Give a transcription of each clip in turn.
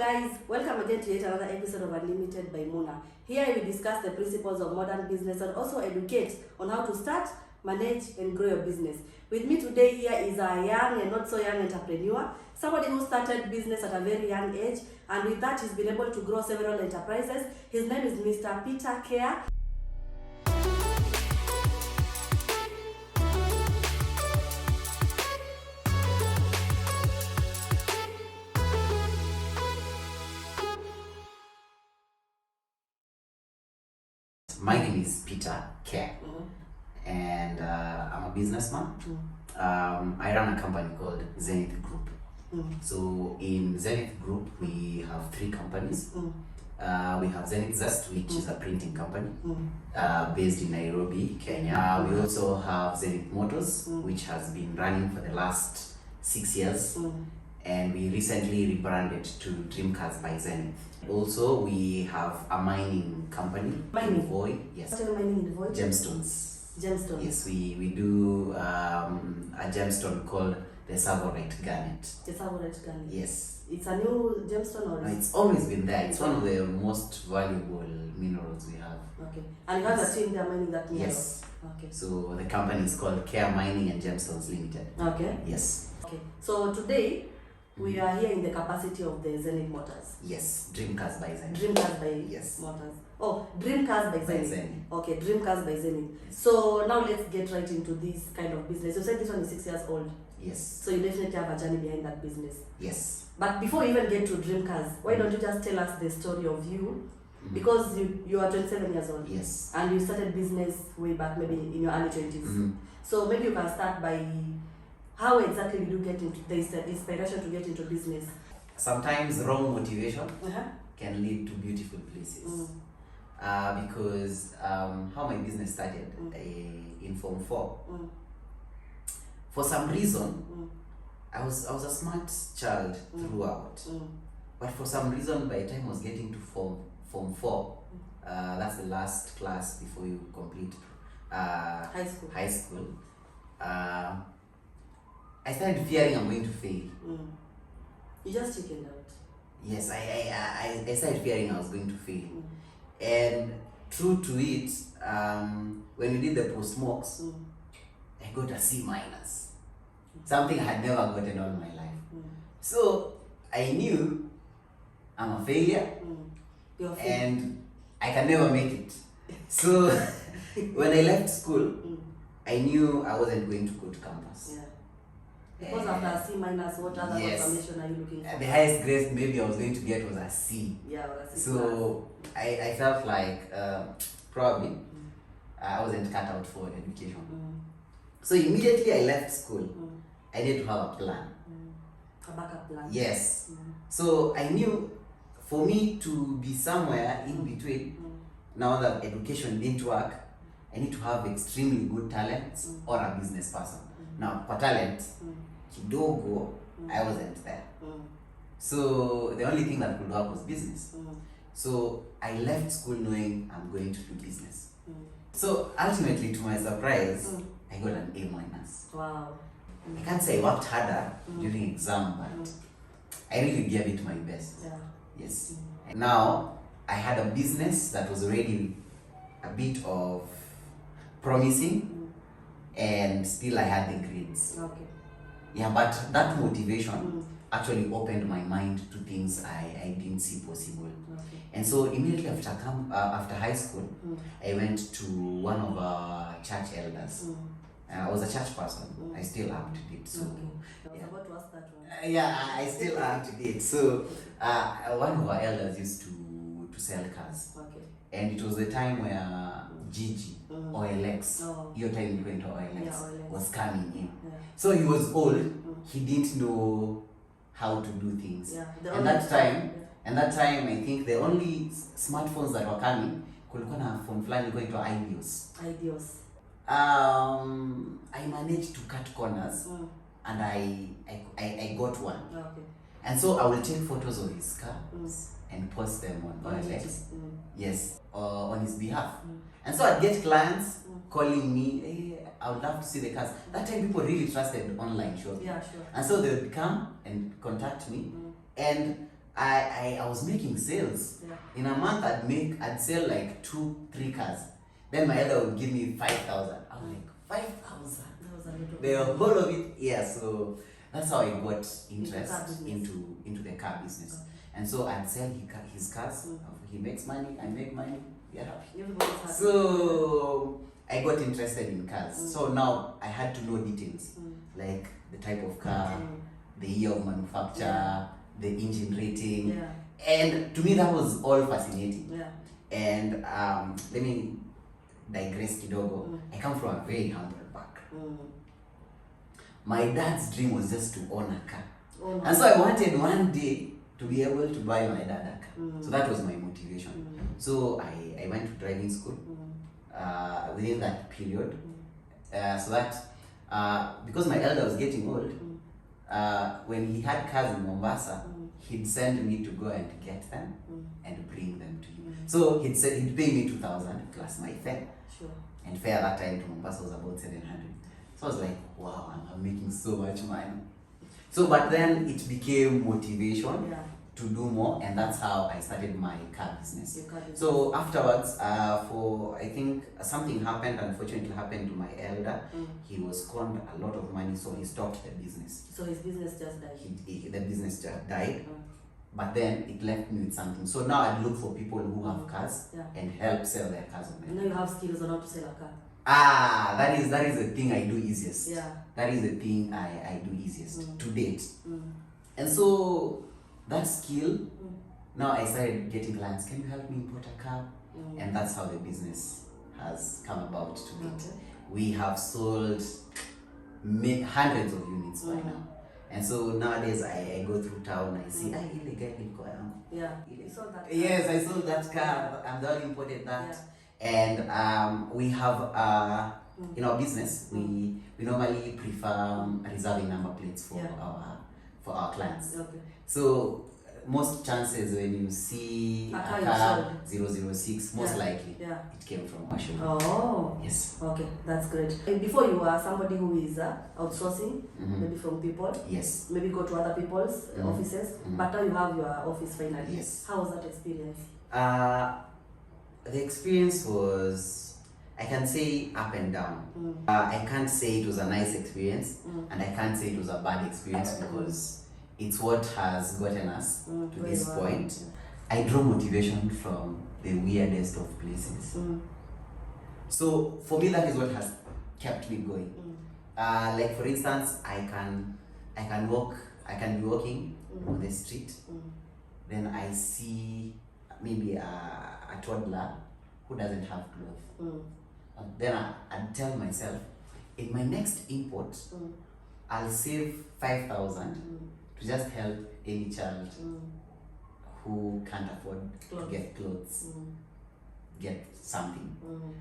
guys, welcome again to yet another episode of Unlimited by Muna. Here we discuss the principles of modern business and also educate on how to start, manage and grow your business. With me today here is a young and not so young entrepreneur, somebody who started business at a very young age, and with that he's been able to grow several enterprises. His name is Mr. Peter Care. My name is Peter Care, and I'm a businessman. I run a company called Zenith Group. So in Zenith Group, we have three companies. We have Zenith Zest, which is a printing company based in Nairobi, Kenya. We also have Zenith Motors, which has been running for the last 6 years. And we recently rebranded to Dream Cars by Zenith. Also, we have a mining company. Mining? Voi. Yes. What are you mining in Voi? Gemstones. Gemstones. Yes, we do a gemstone called the Savorite Garnet. The Savorite Garnet. Yes. It's a new gemstone or? It's always been there. It's one of the most valuable minerals we have. Okay. And you have a team there mining that mineral? Yes. Okay. So the company is called Care Mining and Gemstones Limited. Okay. Yes. Okay. So today, we are here in the capacity of the Zenith Motors. Yes, Dream Cars by Zenith. Dream Cars by Yes. Motors. Oh, Dream Cars by Zenith. Zenith. Okay, Dream Cars by Zenith. Yes. So now let's get right into this kind of business. You said this one is 6 years old. Yes. So you definitely have a journey behind that business. Yes. But before you even get to Dream Cars, why don't you just tell us the story of you? Because you are 27 years old. Yes. And you started business way back maybe in your early 20s. So maybe you can start by how exactly did you get into the inspiration to get into business? Sometimes wrong motivation can lead to beautiful places. Because how my business started in Form 4. For some reason, I was a smart child throughout. But for some reason, by the time I was getting to Form 4, that's the last class before you complete high school. I started fearing I'm going to fail. You just chickened out. Yes, I started fearing I was going to fail. And true to it, when we did the post-mocks, I got a C minus. Something I had never gotten all my life. So I knew I'm a failure and I can never make it. So when I left school, I knew I wasn't going to go to campus. Yeah. Because after C minus, what other confirmation are you looking for? The highest grade maybe I was going to get was a C. Yeah, or a C. So I felt like probably I wasn't cut out for education. So immediately I left school, I needed to have a plan. A backup plan. Yes. So I knew for me to be somewhere in between, now that education didn't work, I need to have extremely good talents or a business person. Now, for talent, kidogo, I wasn't there. So the only thing that could work was business. So I left school knowing I'm going to do business. So ultimately, to my surprise, I got an A minus. Wow. I can't say I worked harder during exam, but I really gave it my best. Yeah. Yes. Now, I had a business that was already a bit of promising, and still I had the grades. Okay. Yeah, but that motivation actually opened my mind to things I didn't see possible. Okay. And so immediately after high school, I went to one of our church elders. I was a church person. I still am to date. So I was about to ask that one. yeah, I still am to date. So one of our elders used to sell cars. Okay. And it was the time where Gigi, OLX, your time you went to OLX, was coming in. Yeah. So he was old, he didn't know how to do things. Yeah. And that time, I think the only smartphones that were coming, kulikuwa na phone fulani ilikuwa Ideos. Ideos. I managed to cut corners and I got one. Okay. And so I will take photos of his car and post them on OLX. Yes, on his behalf. And so I'd get clients calling me, hey, I would love to see the cars. That time people really trusted online shopping. Yeah, sure. And so they would come and contact me. And I was making sales. Yeah. In a month, I'd sell like 2-3 cars. Then my elder would give me 5,000. I was like, 5,000. That was a little The whole of it, yeah. So that's how I got car interest business. into the car business. Okay. And so I'd sell his cars. He makes money, I make money, we're happy. Everybody's happy. So I got interested in cars. So now I had to know details, like the type of car, the year of manufacture, Yeah. the engine rating. Yeah. And to me that was all fascinating. Yeah. And let me digress kidogo. I come from a very humble background. My dad's dream was just to own a car. Oh, no. And so I wanted one day to be able to buy my dad a car. So that was my motivation. So I went to driving school within that period. So that because my elder was getting old, when he had cars in Mombasa, he'd send me to go and get them and bring them to him. So he'd pay me 2,000 plus my fare. Sure. And fare at that time to Mombasa was about 700. So I was like, wow, I'm making so much money. So, but then it became motivation Yeah. to do more, and that's how I started my car business. Your car business. So afterwards, I think something unfortunately happened to my elder. He was conned a lot of money, so he stopped the business. So his business just died. The business just died, but then it left me with something. So now I look for people who have cars Yeah. and help sell their cars on You know you have skills on how to sell a car. that is the thing I do easiest. Yeah. That is the thing I do easiest to date. And so that skill, now I started getting clients. Can you help me import a car? And that's how the business has come about to date. Okay. We have sold hundreds of units by now. And so nowadays I go through town, I see, ile gari liko yangu. Yeah. You saw that car. Yes, I sold that car. I'm the one who imported that. And we have in our business we normally prefer reserving number plates for our clients. Okay. So most chances when you see A a car car 006, most likely Yeah. it came from our shop. Oh. Yes. Okay, that's great. And before you are somebody who is outsourcing, maybe from people, Yes. maybe go to other people's offices, but now you have your office finally. Yes. How was that experience? The experience was, I can say, up and down. I can't say it was a nice experience, and I can't say it was a bad experience because it's what has gotten us to this point. I draw motivation from the weirdest of places. So for me, that is what has kept me going. Like for instance, I can be walking on the street, then I see maybe a toddler who doesn't have clothes. Then I tell myself, in my next import, I'll save 5,000 to just help any child who can't afford to get clothes, get something.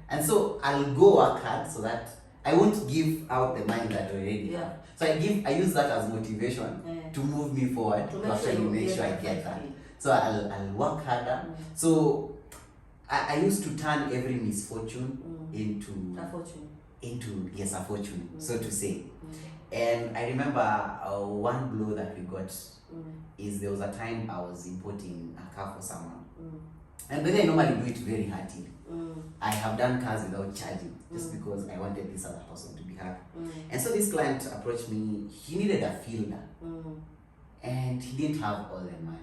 And so I'll go work hard so that I won't give out the money that I already have. So I use that as motivation to move me forward, to actually make sure I get that. So I'll work harder. So I used to turn every misfortune into A fortune. a fortune, so to say. And I remember one blow that we got is there was a time I was importing a car for someone. And then I normally do it very heartily. I have done cars without charging just because I wanted this other person to be happy. And so this client approached me, he needed a fielder. And he didn't have all the money.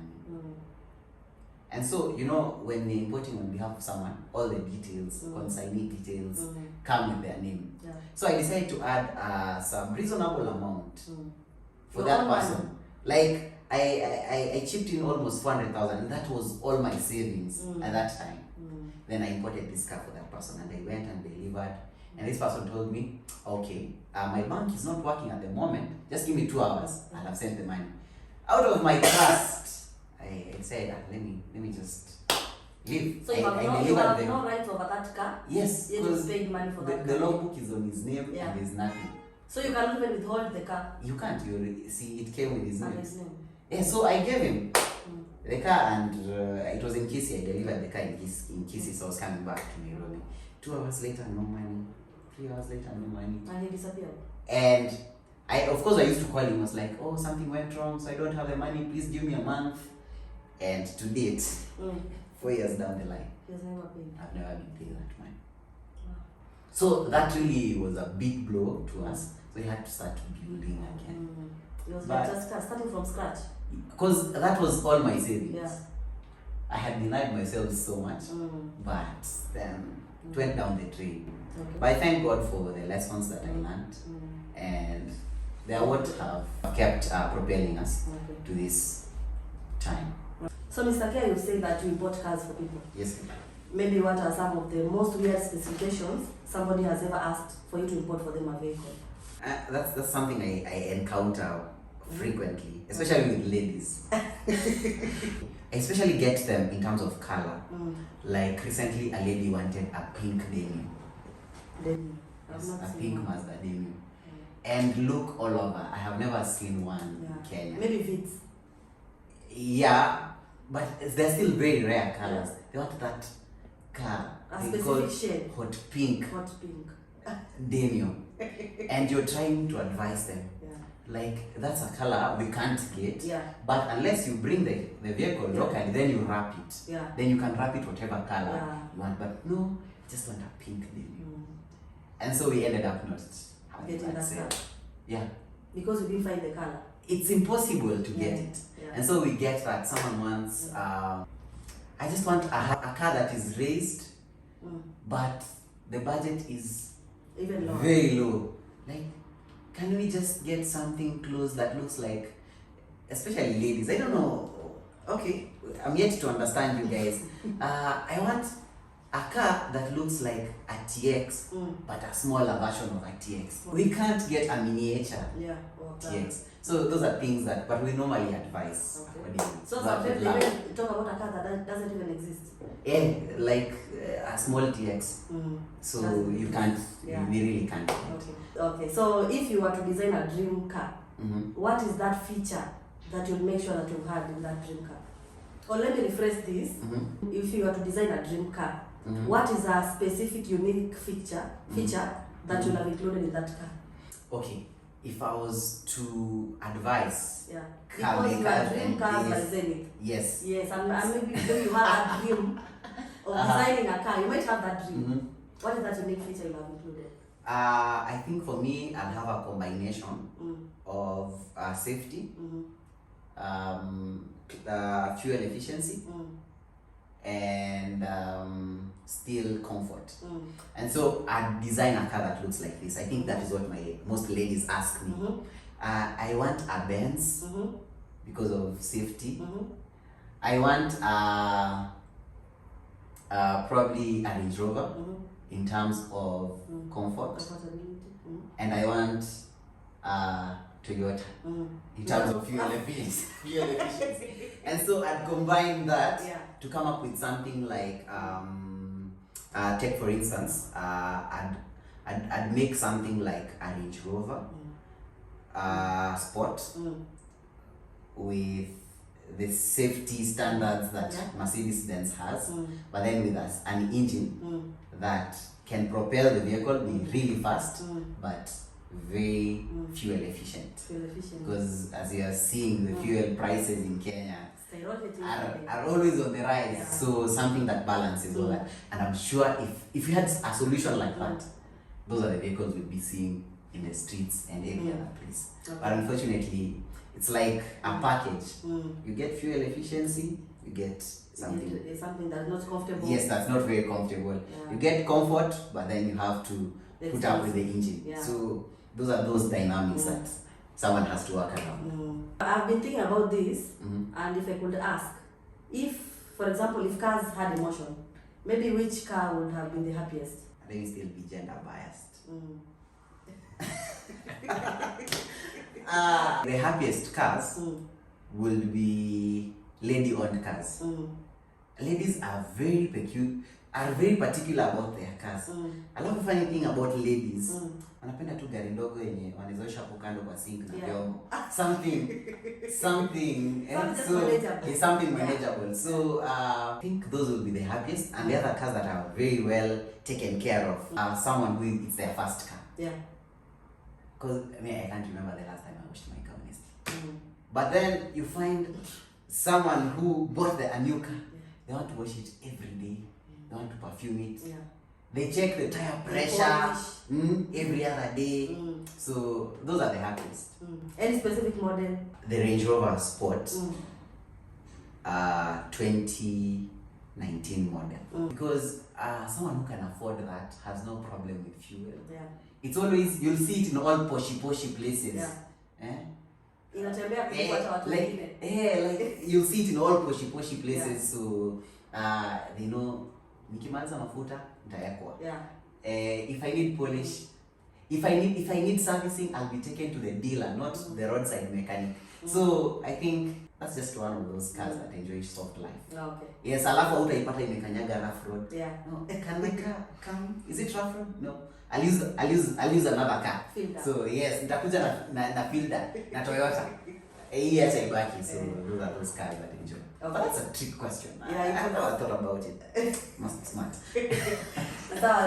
And so, when you're importing on behalf of someone, all the details, consignee details, come with their name. Yeah. So I decided to add some reasonable amount for Your that own person. money. Like, I chipped in almost 400,000, and that was all my savings at that time. Then I imported this car for that person, and I went and delivered. And this person told me, okay, my bank is not working at the moment. Just give me 2 hours, and I've sent the money. Out of my trust, I said, let me just leave. So you have no rights over that car? Yes, You because just paid money for that the car. logbook is on his name and there's nothing. So you can even withhold the car You can't. You see, it came with his and name. his name. Yeah, so I gave him the car, and it was in Kisii. I delivered the car in Kisii, so I was coming back to Nairobi. 2 hours later, no money. 3 hours later, no money. And he disappeared. And of course, I used to call him. I was like, oh, something went wrong, so I don't have the money. Please give me a month. And to date, 4 years down the line, He has never paid. I've never been paid that money. Wow. So that really was a big blow to us. So we had to start building again. It was But- like just starting from scratch. Because that was all my savings. Yeah. I had denied myself so much, but then it went down the drain. Okay. But I thank God for the lessons that I learned, and they are what have kept propelling us Okay. to this time. So, Mr. Kia, you say that you import cars for people. Yes. Maybe what are some of the most weird specifications somebody has ever asked for you to import for them a vehicle? That's something I encounter frequently, especially with ladies. I especially get them in terms of color. Like recently, a lady wanted a pink denim. Then I've Yes, not a seen pink one. Mazda denim. And look all over. I have never seen one Yeah. in Kenya. Maybe Vitz. Yeah, but they're still very rare colors. They want that color. A They specific call shade. hot pink Hot pink. denim. And you're trying to advise them. Yeah. Like, that's a color we can't get. Yeah. But unless you bring the vehicle Yeah. locally, then you wrap it. Yeah. Then you can wrap it whatever color Yeah. you want. But no, I just want a pink denim. Mm. And so we ended up not having Getting that sale. color. Yeah. Because you didn't find the color. It's impossible to get Yeah. it. Yeah. And so we get that someone wants, I just want a car that is raised, but the budget is Even lower. very low. Like, can we just get something close that looks like, especially ladies, I don't know. Okay, I'm yet to understand you guys. I want a car that looks like a TX, but a smaller version of a TX. We can't get a miniature Yeah. Or TX. So those are things that, but we normally advise Okay. accordingly. So But sometimes with they love. even talk about a car that doesn't even exist. Yeah, like a small TX. So Doesn't you can't, Yeah. we really can't. Okay. Okay. So if you were to design a dream car, what is that feature that you'll make sure that you had in that dream car? Or let me rephrase this. If you were to design a dream car, what is a specific unique feature that you'll have included in that car? Okay, if I was to advise, Yeah. Car Because you makers are dream and cars by yes. Zenith. yes. Yes, and maybe when you have a dream of designing a car, you might have that dream. What is that unique feature you have included? I think for me, I'll have a combination of safety, fuel efficiency, and still comfort. And so I design a car that looks like this. I think that is what most ladies ask me. I want a Benz because of safety. I want probably a Range Rover in terms of comfort, Comfortability. and I want Toyota in terms of fuel efficiency. And so I'd combine that Yeah. to come up with something like take for instance, I'd make something like a Range Rover Sport with the safety standards that Mercedes-Benz has, but then with an engine that can propel the vehicle, be really fast, but very fuel efficient. Fuel efficient. Because as you are seeing, the fuel prices in Kenya Skyrocketing. are always on the rise. Yeah. So something that balances all that. And I'm sure if you had a solution like that, those are the vehicles we'll be seeing in the streets and every other place. Okay. But unfortunately, it's like a package. You get fuel efficiency, you get something. It's something that's not comfortable. Yes, that's not very comfortable. Yeah. You get comfort, but then you have to The put up with the expense. engine. Yeah. So those are those dynamics that someone has to work around. I've been thinking about this, and if I could ask, if, for example, if cars had emotion, maybe which car would have been the happiest? Let me still be gender biased. The happiest cars would be lady-owned cars. Ladies are very particular about their cars. Alafu funny thing about ladies, wanapenda tu gari ndogo yenye wanazoesha hapo kando kwa sink na vyombo. Something and so manageable. it's something manageable. So I think those will be the happiest, and the other cars that are very well taken care of. Someone who it's their first car. Yeah. Because I can't remember the last time I washed my car honestly. But then you find someone who bought a new car, they want to wash it every day, they want to perfume it, they check the tire pressure every other day. So those are the happiest. Any specific model? The Range Rover Sport 2019 model. Because someone who can afford that has no problem with fuel. It's always, you'll see it in all poshy places. Inatembea kuliko hata watu wengine. Like you'll see it in all poshy places. So they know nikimaliza mafuta nitawekwa. If I need polish, if I need servicing, I'll be taken to the dealer, not the roadside mechanic. So I think that's just one of those cars that enjoy soft life. Yes, alafu utaipata imekanyaga rough road. No, can my car come? Is it rough road? No. I'll use another car. Filter. So yes, nitakuja na filter na Toyota. Hii acha ibaki. So those are those cars that enjoy. But that's a trick question. I never thought about it. Must be smart.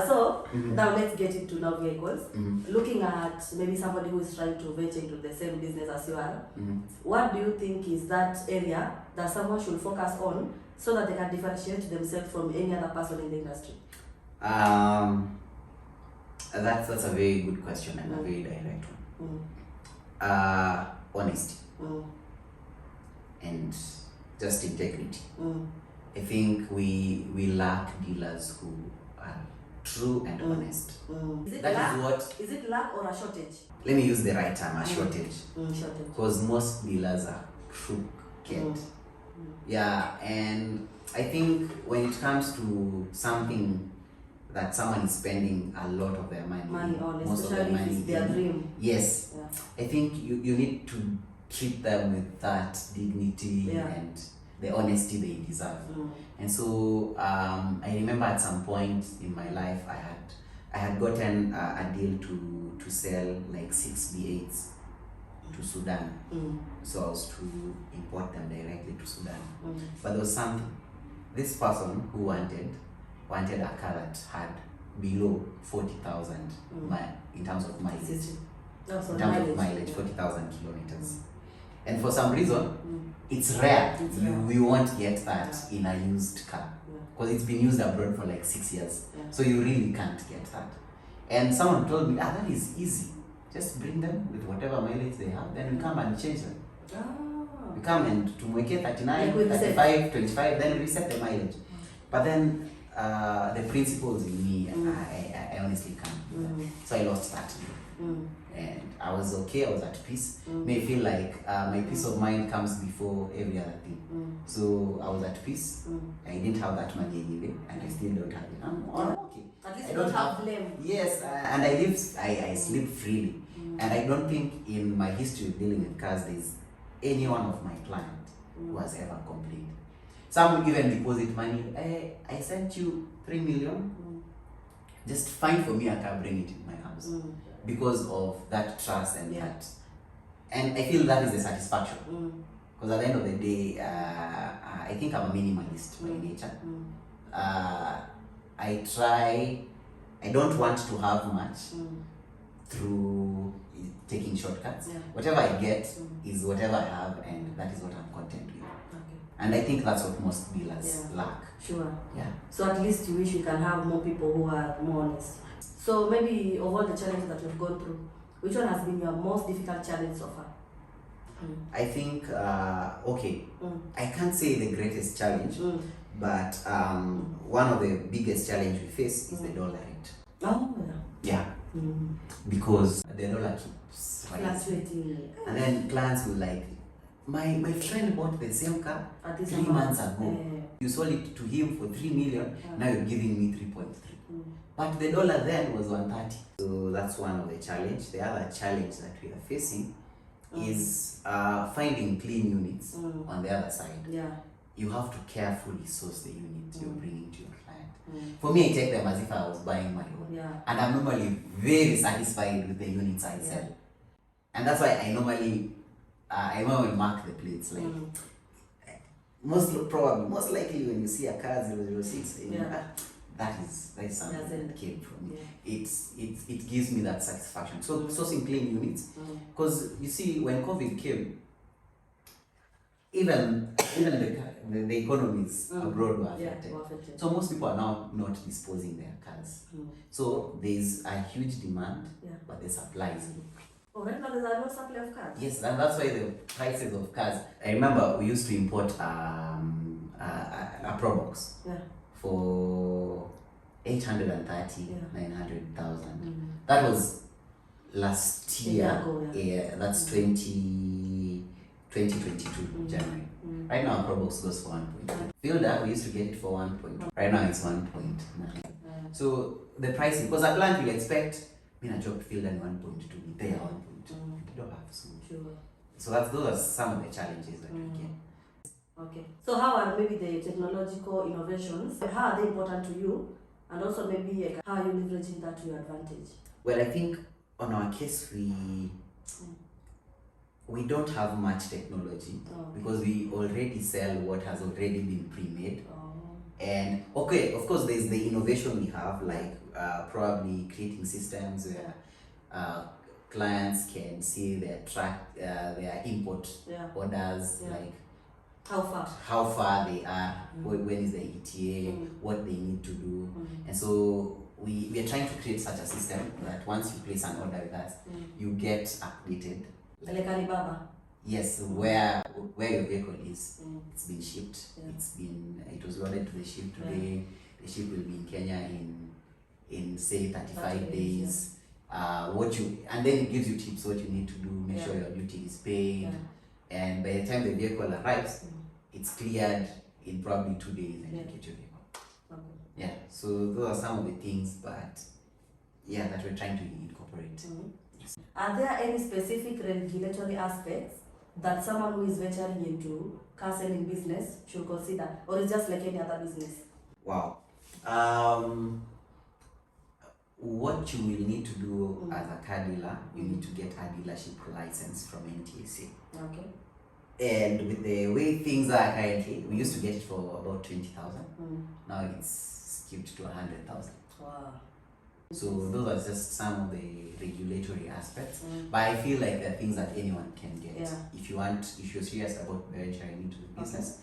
So now let's get into now vehicles. Looking at maybe somebody who is trying to venture into the same business as you are, what do you think is that area that someone should focus on so that they can differentiate themselves from any other person in the industry? That's a very good question and a very direct one. Honesty and just integrity. I think we lack dealers who are true and honest. Is it Is it lack or a shortage? Let me use the right term, a shortage. Shortage. Because most dealers are crooked. Yeah, and I think when it comes to something that someone is spending a lot of their money on, most of their money, it's their dream. Yes. I think you need to treat them with that dignity and the honesty they deserve. And so I remember at some point in my life I had gotten a deal to sell like 6 V8s to Sudan. So I was to import them directly to Sudan. But there was something. This person who wanted a car that had below 40,000 in terms of mileage. In terms of mileage, 40,000 kilometers. And for some reason, it's rare. We won't get that in a used car. Because it's been used abroad for like 6 years. So you really can't get that. And someone told me, that is easy. Just bring them with whatever mileage they have, then we come and change them. We come and to make it 39, 35, 25, then we reset the mileage. But then the principles in me, I honestly can't. So I lost that. And I was okay, I was at peace. May feel like my peace of mind comes before every other thing. So I was at peace. I didn't have that money anyway, and I still don't have it. I'm okay. At least you don't have blame. Yes, and I sleep freely. And I don't think in my history of dealing with cars there's any one of my clients who has ever complained. Some even deposit money. I sent you 3 million. Just find for me a car, bring it in my house. Because of that trust and that. And I feel that is the satisfaction. Because at the end of the day, I think I'm a minimalist by nature. I don't want to have much through taking shortcuts. Whatever I get is whatever I have, and that is what I'm content with. And I think that's what most dealers lack. Sure. Yeah. So at least you wish you can have more people who are more honest. So maybe of all the challenges that you've gone through, which one has been your most difficult challenge so far? I think, I can't say the greatest challenge, but one of the biggest challenges we face is the dollar rate. Oh, yeah. Because the dollar keeps fluctuating. And then clients will like, my friend bought the same car 3 months ago. You sold it to him for 3 million, now you're giving me 3.3. But the dollar then was 130. So that's one of the challenges. The other challenge that we are facing is finding clean units on the other side. You have to carefully source the unit you're bringing to your client. For me, I take them as if I was buying my own. And I'm normally very satisfied with the units I sell. And that's why I normally mark the plates. Like most likely when you see a car 006, that is something that came from me. It gives me that satisfaction. So sourcing clean units, because you see when COVID came, even the economies abroad were Yeah, affected. were affected. So most people are now not disposing their cars. So there's a huge demand, but the supply is low. Oh, right now there's a no supply of cars. Yes, and that's why the prices of cars. I remember we used to import a Probox for 830, 900,000. That was last year. Yeah, that's 2022 January. Right now, Probox goes for 1.2. Fielder, we used to get it for 1.2. Right now, it's 1.9. So the price, because a plant will expect, me a job Fielder 1.2, they are 1.2. You don't have so much. So those are some of the challenges that we get. Okay. So how are maybe the technological innovations? How are they important to you? And also maybe how are you leveraging that to your advantage? Well, I think on our case we don't have much technology because we already sell what has already been pre-made. And okay, of course, there's the innovation we have, like probably creating systems where clients can see their their import orders, like how far they are, when is the ETA, what they need to do. And so we are trying to create such a system that once you place an order with us, you get updated. Like Alibaba. Yes, where your vehicle is, it's been shipped. It was loaded to the ship today. The ship will be in Kenya in say 35 days. And then it gives you tips what you need to do. Make sure your duty is paid, and by the time the vehicle arrives, it's cleared in probably 2 days, and you get your vehicle. Yeah, so those are some of the things, but that we're trying to incorporate. Are there any specific regulatory aspects that someone who is venturing into car selling business should consider, or is just like any other business? Wow. What you will need to do as a car dealer, you need to get a dealership license from NTSA. Okay. And with the way things are currently, we used to get it for about 20,000. Now it's skipped to 100,000. Wow. So those are just some of the regulatory aspects. But I feel like they're things that anyone can get. If you're serious about venturing into the business,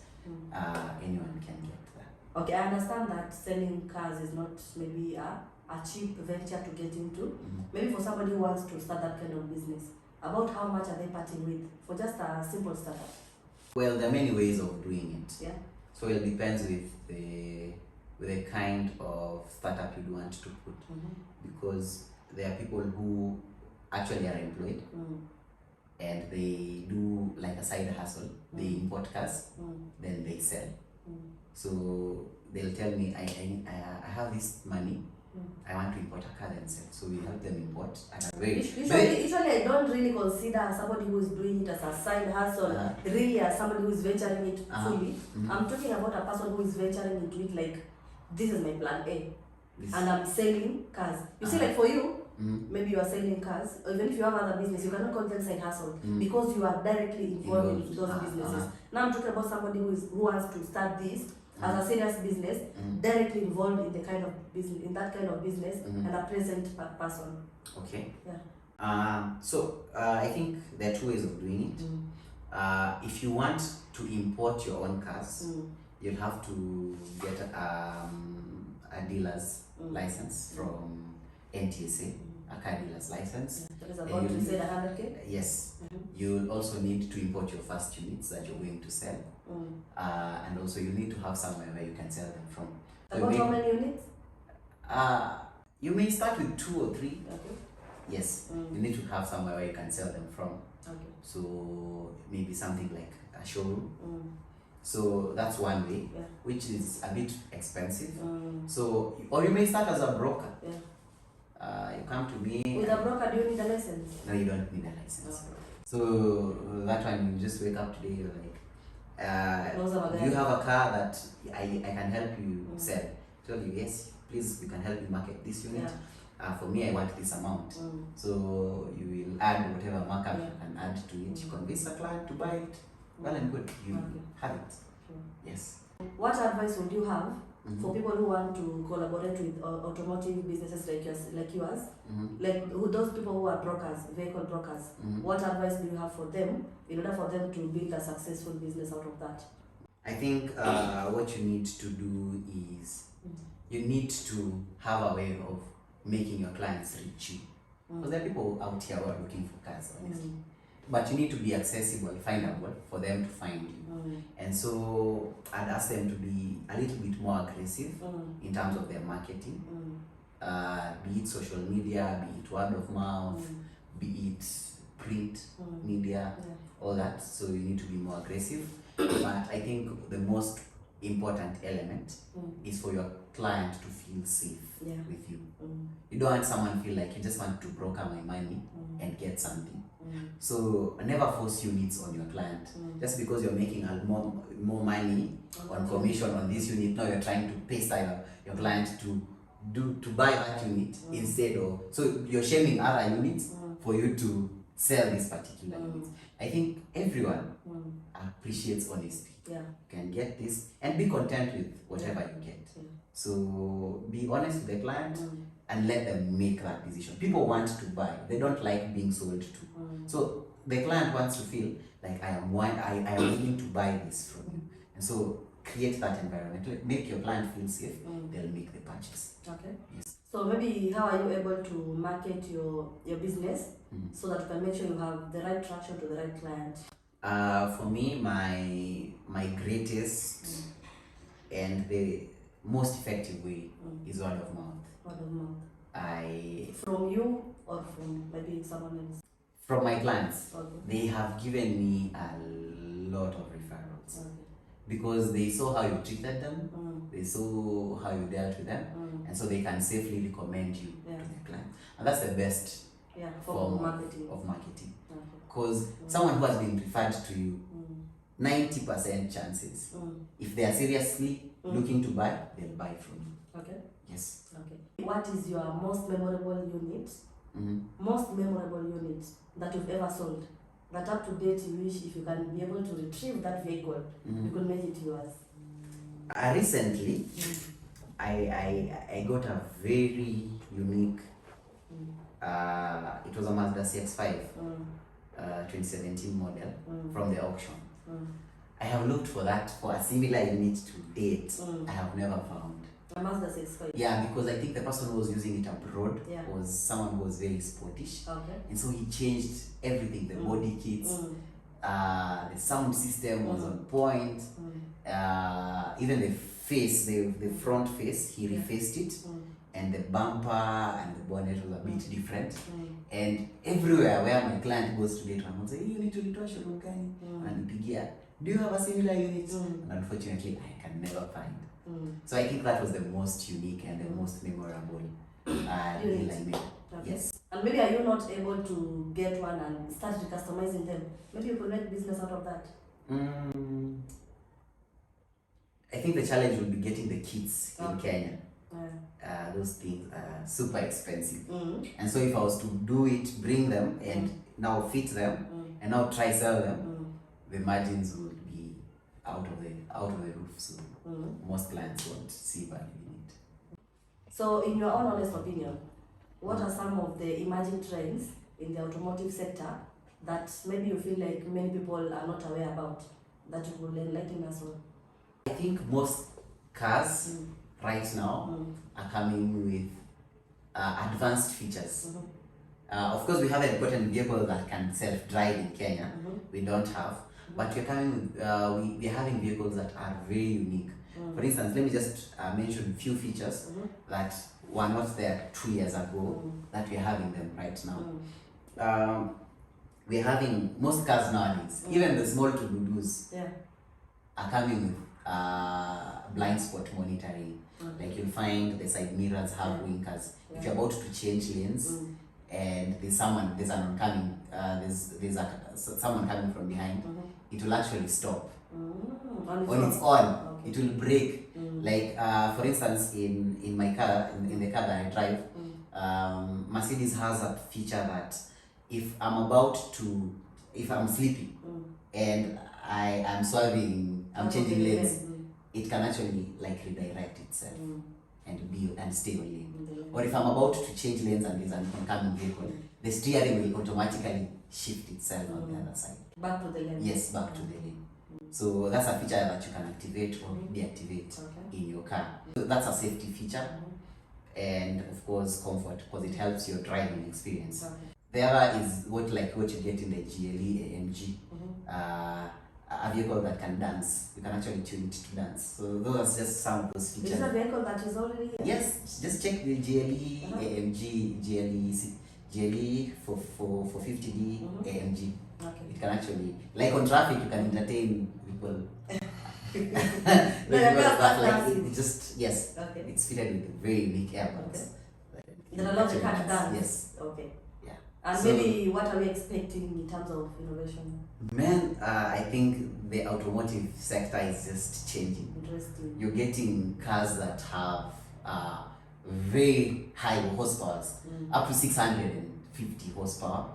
anyone can get that. Okay, I understand that selling cars is not maybe a cheap venture to get into. Maybe for somebody who wants to start that kind of business, about how much are they parting with for just a simple startup? Well, there are many ways of doing it. Yeah. So it depends with the kind of startup you want to put, because there are people who actually are employed and they do like a side hustle. They import cars, then they sell. So they'll tell me, I have this money, I want to import a car and sell. So we help them import at a very usually I don't really consider somebody who is doing it as a side hustle, really as somebody who is venturing it fully. I'm talking about a person who is venturing into it like, this is my plan A, and I'm selling cars. You see, like for you, maybe you are selling cars, or even if you have other business, you cannot call them side hustle because you are directly involved in those businesses. Now I'm talking about somebody who wants to start this as a serious business, directly involved in the kind of business, and a present person. Okay. Yeah. So I think there are two ways of doing it. If you want to import your own cars, you'll have to get a dealer's license from NTSA, a car dealer's license. That is about to say 100K? Yes. You'll also need to import your first units that you're going to sell. And also you need to have somewhere where you can sell them from. So about how many units? You may start with 2 or 3. Okay. Yes. You need to have somewhere where you can sell them from. Okay. So maybe something like a showroom. So that's one way, which is a bit expensive. So, or you may start as a broker. You come to me. With a broker, do you need a license? No, you don't need a license. So that one, you just wake up today, you're like, do you have a car that I can help you sell? Tell you, yes, please, we can help you market this unit. For me, I want this amount. So you will add whatever markup you can add to it. You convince the client to buy it. Well and good, you have it. Yes. What advice would you have for people who want to collaborate with automotive businesses like yours, like those people who are brokers, vehicle brokers, what advice do you have for them in order for them to build a successful business out of that? I think what you need to do is you need to have a way of making your clients reach you. Because there are people out here who are looking for cars, honestly. But you need to be accessible, findable for them to find you. And so I'd ask them to be a little bit more aggressive in terms of their marketing, be it social media, be it word of mouth, be it print media, all that. So you need to be more aggressive. But I think the most important element is for your client to feel safe with you. You don't want someone to feel like you just want to broker my money and get something. So never force units on your client. Just because you're making more money on commission on this unit, now you're trying to pester your client to buy that unit instead of, so you're shaming other units for you to sell this particular unit. I think everyone appreciates honesty. You can get this and be content with whatever you get. So be honest with the client and let them make that decision. People want to buy, they don't like being sold to. So the client wants to feel like I am willing to buy this from you. And so create that environment, make your client feel safe, they'll make the purchase. Okay. Yes. So maybe how are you able to market your business so that you can make sure you have the right traction to the right client? For me, my greatest and the most effective way is word of mouth. Word of mouth. From you or from maybe someone else? From my clients. Okay. They have given me a lot of referrals. Okay. Because they saw how you treated them, they saw how you dealt with them, and so they can safely recommend you to their client. And that's the best form of marketing. Because someone who has been referred to you, 90% chances, if they are seriously looking to buy, they'll buy from you. Okay. Yes. Okay. What is your most memorable unit? Most memorable unit that you've ever sold? That up to date you wish if you can be able to retrieve that vehicle, you could make it yours. Recently, I got a very unique, it was a Mazda CX-5 2017 model from the auction. I have looked for a similar unit to date. I have never found. A Mazda CX-5? Yeah, because I think the person who was using it abroad was someone who was very sportish. Okay. And so he changed everything, the body kits, the sound system was on point, even the face, the front face, he refaced it, and the bumper and the bonnet was a bit different. And everywhere where my client goes to get one, I'll say, hey, you need to return showroom gani? And Pigia, do you have a similar unit? And unfortunately, I can never find. So I think that was the most unique and the most memorable deal I made. Okay. Yes. And maybe are you not able to get one and start customizing them? Maybe you could make business out of that. I think the challenge will be getting the kits in Kenya. Those things are super expensive. And so if I was to do it, bring them and now fit them and now try sell them, the margins would be out of the roof. So most clients won't see value in it. So in your own honest opinion, what are some of the emerging trends in the automotive sector that maybe you feel like many people are not aware about, that you will enlighten us on? I think most cars right now are coming with advanced features. Of course, we haven't gotten vehicles that can self-drive in Kenya. We don't have. But we're coming with, we're having vehicles that are very unique. For instance, let me just mention a few features that were not there 2 years ago that we're having them right now. We're having most cars nowadays, even the small to-dos are coming with blind spot monitoring. Like you'll find the side mirrors have winkers. If you're about to change lanes and there's an oncoming, there's someone coming from behind, it will actually stop. On its own, it will brake. Like for instance, in my car, in the car that I drive, Mercedes has a feature that if I'm sleepy and I am swerving, I'm changing lanes, it can actually like redirect itself and stay on lane. Mm. Or if I'm about to change lanes and there's an oncoming vehicle, the steering will automatically shift itself on the other side. Back to the lane. Yes, back to the lane. So that's a feature that you can activate or deactivate in your car. So that's a safety feature, and of course comfort, because it helps your driving experience. The other is what you get in the GLE AMG. A vehicle that can dance. You can actually tune it to dance. So those are just some of those features. Is a vehicle that is already here? Yes, just check the GLE AMG, GLE for 50D AMG. Okay. It can actually, like on traffic, you can entertain people. It just, yes, okay. it's fitted with very unique airbags. There are lots of car dance. Yes. Okay. Yeah. And So, maybe what are we expecting in terms of innovation? Man, I think the automotive sector is just changing. Interesting. You're getting cars that have very high horsepower, up to 650 horsepower.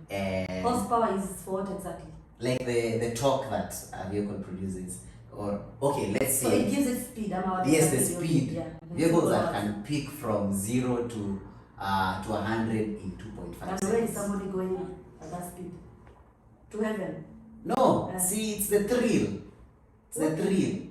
And horsepower is for what exactly? like the torque that a vehicle produces. Or okay, let's say so it gives it speed. Yes, the speed. Yeah. Vehicles that can peak from 0 to 100 in 2.5 seconds. And where is somebody going at that speed? To heaven? No, see, it's the thrill. It's the thrill. Okay.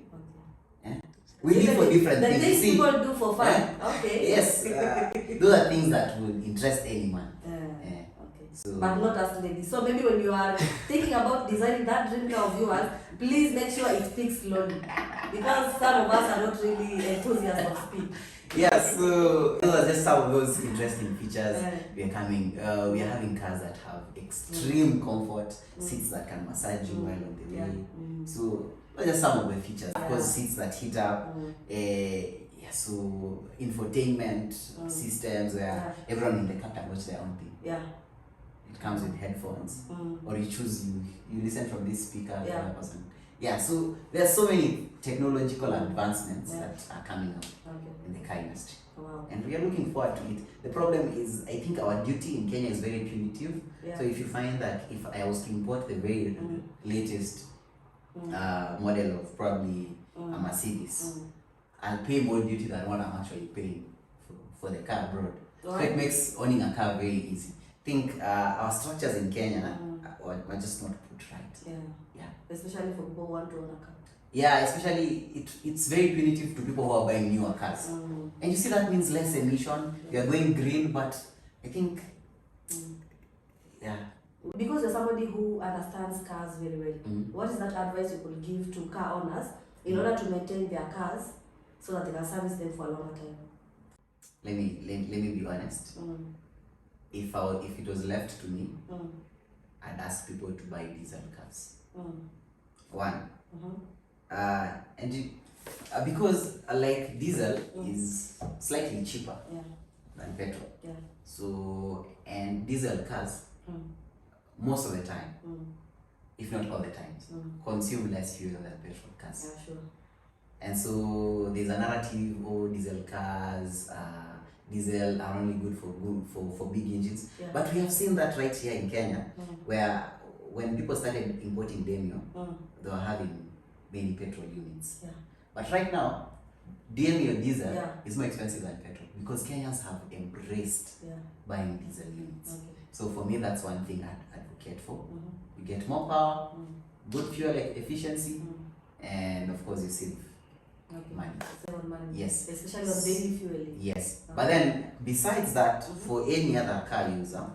Yeah? We live for different the things. things See, people do for fun. Okay. yes, those are things that will interest any man. Okay. So, But not us ladies. So maybe when you are thinking about designing that dream car of yours, please make sure it peaks slowly. Because some of us are not really enthusiasts of speed. yeah, so those are just some of those interesting features. We are having cars that have extreme comfort, seats that can massage you while on the way. So those are just some of the features. Of course, seats that heat up. So infotainment systems where everyone in the car can watch their own thing. Yeah. It comes with headphones, or you choose you listen from this speaker. Yeah. So there are so many technological advancements that are coming up in the car industry. Wow. And we are looking forward to it. The problem is, I think our duty in Kenya is very punitive. So if you find that if I was to import the very latest model of probably a Mercedes, I'll pay more duty than what I'm actually paying for the car abroad. So it makes owning a car very easy. I think our structures in Kenya are just not put right. Yeah. Especially for people who want to own a car. Yeah, especially it's very punitive to people who are buying newer cars. And you see that means less emission, you're going green, but I think, because you're somebody who understands cars very well, what is that advice you could give to car owners in order to maintain their cars so that they can service them for a longer time? Let me be honest. If it was left to me, I'd ask people to buy diesel cars. One. Because like diesel is slightly cheaper than petrol. So, and diesel cars most of the time, if not all the time, consume less fuel than petrol cars. Yeah, sure. And so there's a narrative, diesel cars, diesel are only good for big engines. But we have seen that right here in Kenya, where when people started importing Demio, they were having many petrol units. But right now, Demio diesel is more expensive than petrol because Kenyans have embraced buying diesel units. So for me, that's one thing I'd advocate for. You get more power, good fuel efficiency, and of course you save money. Yes. Especially on daily fueling. Yes. But then besides that, for any other car user,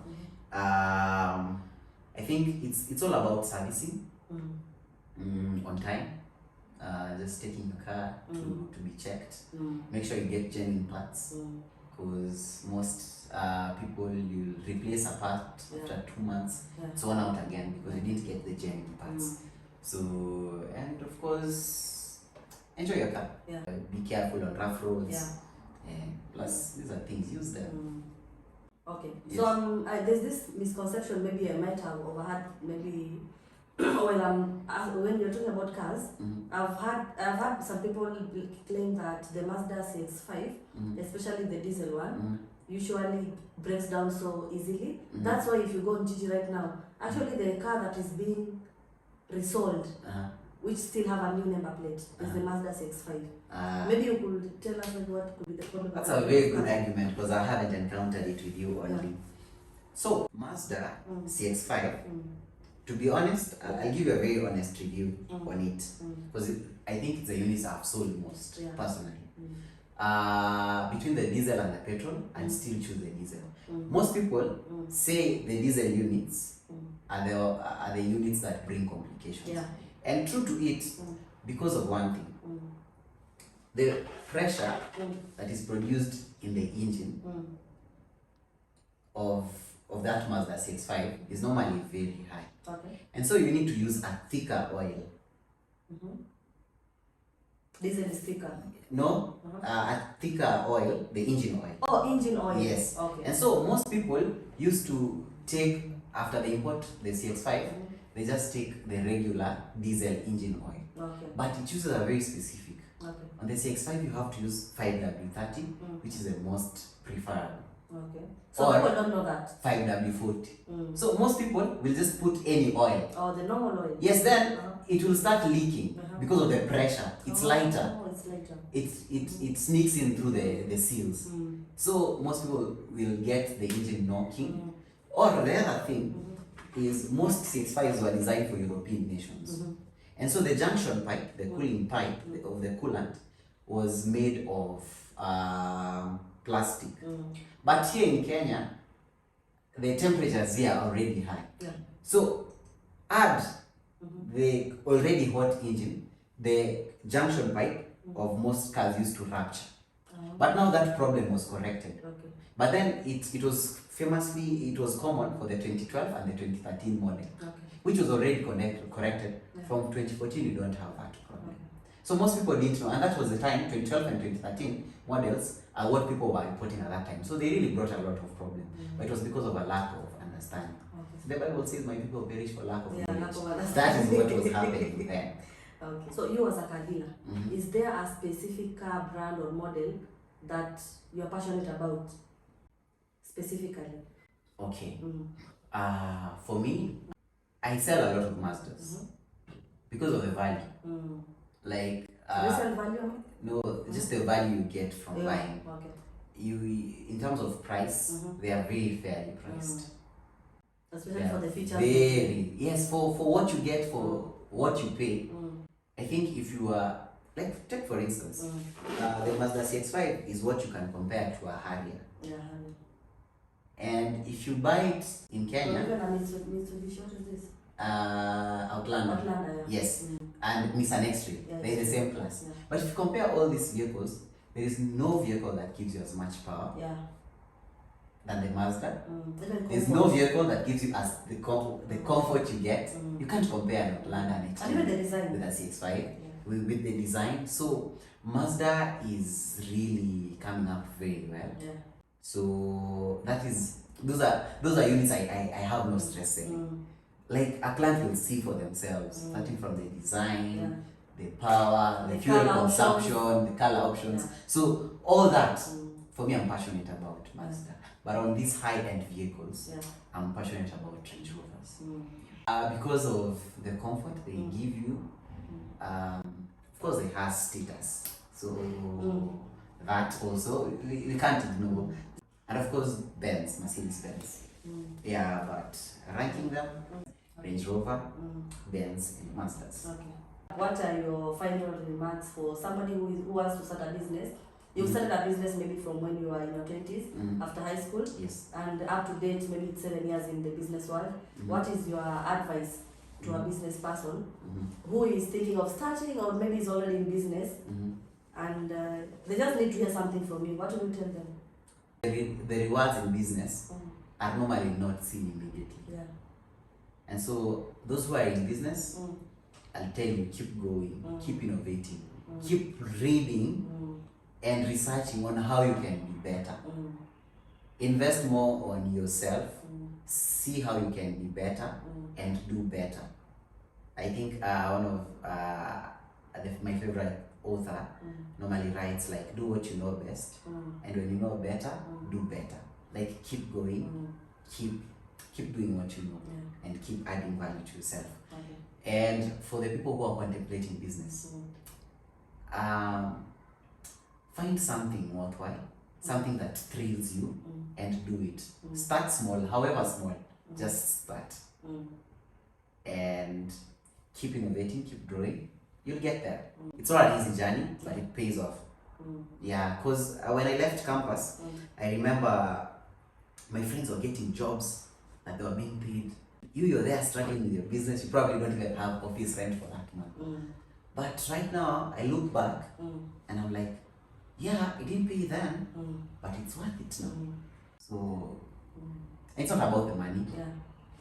I think it's all about servicing on time. Just taking your car to be checked. Make sure you get genuine parts, because most people, you replace a part after 2 months, it's worn out again because you didn't get the genuine parts. So, and of course, enjoy your car. Be careful on rough roads. And plus, these are things, use them. Okay. Yes. So there's this misconception maybe I might have overheard maybe when you're talking about cars, I've had some people claim that the Mazda CX-5, especially the diesel one, usually breaks down so easily. That's why if you go on Gigi right now, actually the car that is being resold which still have a new number plate, is the Mazda CX-5. Maybe you could tell us like what could be the problem. That's a very good argument because I haven't encountered it with you only. Yeah. So Mazda CX-5, to be honest, I'll give you a very honest review on it because I think it's the units I've sold most personally. Between the diesel and the petrol, I'd still choose the diesel. Most people say the diesel units are the units that bring complications. Yeah. And true to it, because of one thing. The pressure that is produced in the engine of that Mazda CX-5 is normally very high. Okay. And so you need to use a thicker oil. Diesel is thicker. No, a thicker oil, the engine oil. Oh, engine oil. Yes. Okay. And so most people used to take, after they import the CX-5, they just take the regular diesel engine oil. Okay. But it uses a very specific. Okay. On the CX-5, you have to use 5W30, which is the most preferable. Okay. So Or people don't know that. 5W40. So most people will just put any oil. Oh, the normal oil. Yes, then it will start leaking because of the pressure. It's lighter. Oh, it's lighter. It sneaks in through the seals. So most people will get the engine knocking. Or the other thing is most CX-5s were designed for European nations. And so the junction pipe, the cooling pipe of the coolant, was made of plastic. But here in Kenya, the temperatures here are already high. Yeah. So add the already hot engine, the junction pipe of most cars used to rupture. But now that problem was corrected. Okay. But then it was common for the 2012 and the 2013 model, which was already corrected. From 2014, you don't have that problem. So most people didn't know, and that was the time, 2012 and 2013 models are what people were reporting at that time. So they really brought a lot of problems. But it was because of a lack of understanding. So the Bible says, my people perish for lack of knowledge. That is what was happening then. Okay. So you as a car dealer, is there a specific car brand or model that you're passionate about specifically? Okay. For me, I sell a lot of Mazdas because of the value. Like Resale value? no, just the value you get from buying. Okay. You, in terms of price, they are very fairly priced. Especially for the features. Very, yes, for what you get, for what you pay. I think if you are, like, take for instance, the Mazda CX-5 is what you can compare to a Harrier. Yeah. And if you buy it in Kenya, Even a Mitsubishi, what is this? Outlander. Outlander, yeah. Yes, and Nissan X-Ray, they're the same class. Yeah. But if you compare all these vehicles, there is no vehicle that gives you as much power than the Mazda. There's no vehicle that gives you as the comfort you get. You can't compare an Outlander and And even the design. with a CX-5 with the design. So Mazda is really coming up very well. Yeah. So that is those are units I have no stress saying. Like a client will see for themselves, starting from the design, the power, the fuel consumption, the color options. So all that, for me, I'm passionate about Mazda. But on these high-end vehicles, I'm passionate about Range Rovers. Because of the comfort they give you, of course they have status. So that also, we can't ignore. And of course, Benz, Mercedes-Benz. Yeah, but ranking them, Range Rover, Benz, and Mazdas. Okay. What are your final remarks for somebody who wants to start a business? You started a business maybe from when you were in your 20s, after high school, Yes. and up to date, maybe it's 7 years in the business world. What is your advice to a business person who is thinking of starting or maybe is already in business and they just need to hear something from you? What do you tell them? The rewards in business are normally not seen immediately. Yeah. And so those who are in business, I'll tell you, keep going, keep innovating, keep reading and researching on how you can be better. Invest more on yourself, see how you can be better and do better. I think one of my favorite author normally writes like, do what you know best, and when you know better, do better. Like keep going, keep keep doing what you know, Yeah. and keep adding value to yourself. Okay. And for the people who are contemplating business, find something worthwhile, something that thrills you, and do it. Start small, however small, just start. And keep innovating, keep growing. You'll get there. It's not an easy journey, but it pays off. Yeah, because when I left campus, I remember my friends were getting jobs that they were being paid. You're there struggling with your business, you probably don't even have office rent for that month. But right now, I look back and I'm like, yeah, it didn't pay then, but it's worth it now. So it's not about the money. Yeah.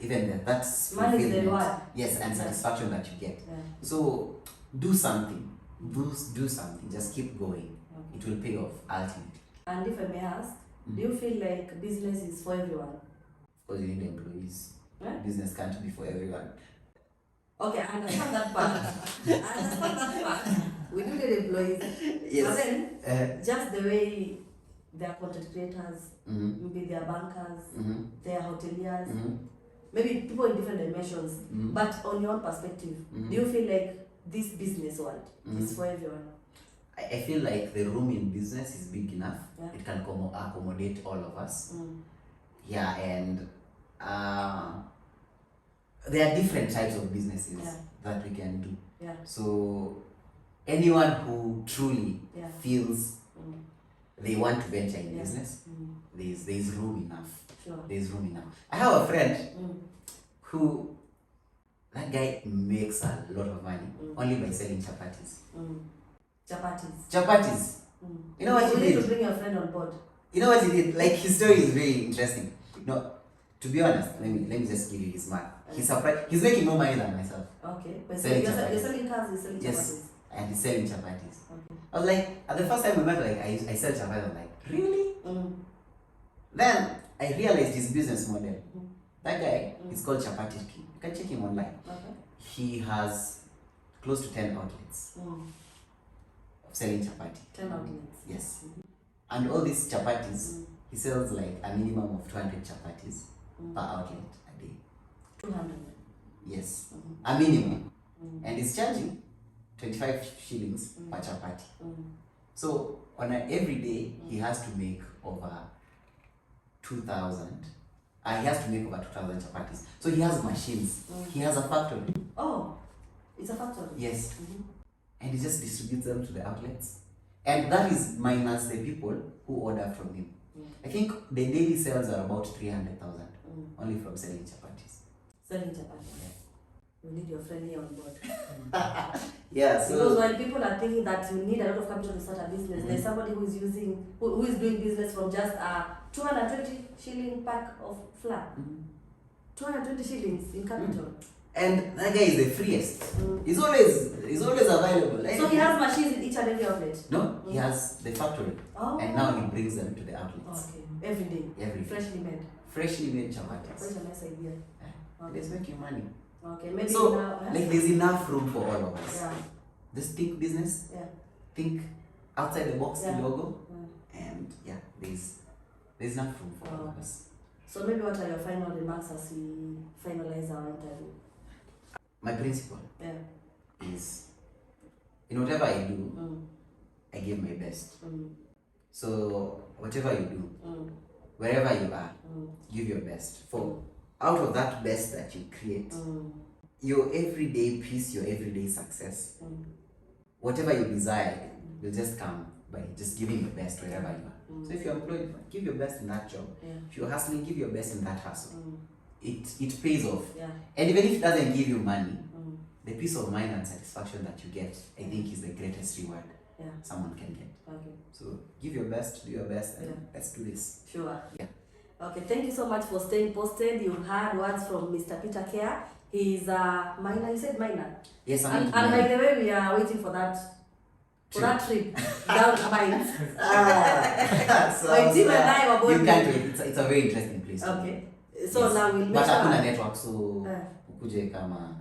Even that's Money is the fulfillment. reward. Yes, and satisfaction that you get. Yeah. So do something. Do something. Just keep going. It will pay off ultimately. And if I may ask, do you feel like business is for everyone? Because you need employees. Yeah? Business can't be for everyone. Okay, I understand that part. I understand that part. We do need employees. Yes. But then, just the way they are content creators, maybe they are bankers, they are hoteliers, maybe people in different dimensions. But on your own perspective, do you feel like this business world is for everyone? I feel like the room in business is big enough. Yeah. It can accommodate all of us. Yeah, and there are different types of businesses that we can do. Yeah. So anyone who truly Yeah. feels they want to venture in Yeah. business, there's room enough. Sure. There's room enough. I have a friend who, that guy makes a lot of money only by selling chapatis. Chapatis. Chapatis. You know what You he need to did? bring your friend on board. You know what he did? Like, his story is very interesting. No, to be honest, let me just give you his mark. He's surprised. He's making more money than myself. Okay. But so Selling you're chapatis. selling cars, you're selling Yes. chapatis. And he's selling chapatis. Okay. I was like, at the first time we met, like, I sell chapatis. I'm like, really? Then I realized his business model. That guy is called Chapati King. You can check him online. Okay. He has close to 10 outlets of selling chapati. 10 outlets. Yes. And all these chapatis, he sells like a minimum of 200 chapatis per outlet a day. 200. Yes. A minimum. And he's charging 25 shillings per chapati. So on every day, he has to make over 2,000. He has to make over 2,000 chapatis. So he has machines. He has a factory. Oh, it's a factory. Yes. And he just distributes them to the outlets. And that is minus the people who order from him. I think the daily sales are about 300,000 only from selling chapatis. Selling chapatis. You need your friend here on board. Yeah, Because so while people are thinking that you need a lot of capital to start a business, there's somebody who is doing business from just a 220 shilling pack of flour. 220 shillings in capital. and that guy is the freest. He's always available. Like, So he has machines in each and every outlet. no, he has the factory. Oh. And now he brings them to the outlets. Okay. Every day. Every day. Freshly made. Freshly made chapatis. Quite a nice idea. And he's making money. Okay. Maybe So, now. like, there's enough room for all of us. Yeah. Just think business, Yeah. think outside the box, Yeah. the logo, and yeah, there's enough room for all of us. So maybe what are your final remarks as we finalize our interview? My principle Yeah. is, in whatever I do, I give my best. So whatever you do, wherever you are, give your best. For out of that best that you create, your everyday peace, your everyday success, whatever you desire will just come by just giving your best wherever you are. So if you're employed, give your best in that job. If you're hustling, give your best in that hustle. It pays off. Yeah. And even if it doesn't give you money, the peace of mind and satisfaction that you get, I think, is the greatest reward someone can get. Okay. So give your best, do your best, and Yeah. let's do this. Sure. Yeah. Okay, thank you so much for staying posted. You heard words from Mr. Peter Care. He's a miner. You said miner. Yes, And by the way, we are waiting for that trip down to mines. So, My team and I were going. you can't wait. It's a very interesting place. Okay. So Yes. now we'll make But hakuna sure. network, so ukuje kama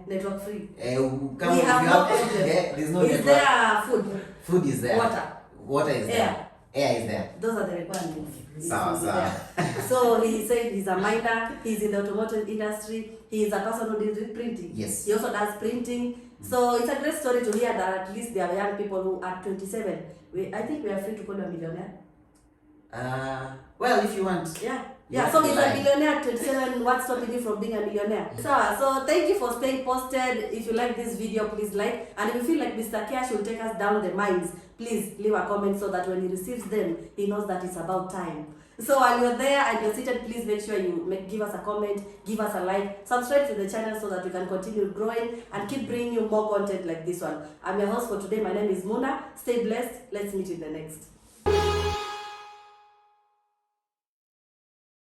Network free. kama We if have you no have problem. there's no Is network. there food? Food is there. Water? Water is there. Air? Air is there. Those are the requirements. Sawa, sawa. So he said he's a miner, he's in the automotive industry, he is a person who deals with printing. Yes. He also does printing. So it's a great story to hear that at least there are young people who at 27, I think we are free to call you a millionaire. Well, if you want. Yeah. You Yeah, have so to he's lie. a millionaire at 27. What's stopping you from being a millionaire? So thank you for staying posted. If you like this video, please like. And if you feel like Mr. Cash will take us down the mines, please leave a comment so that when he receives them, he knows that it's about time. So while you're there and you're seated, please make sure you give us a comment, give us a like, subscribe to the channel so that we can continue growing and keep bringing you more content like this one. I'm your host for today. My name is Muna. Stay blessed. Let's meet in the next.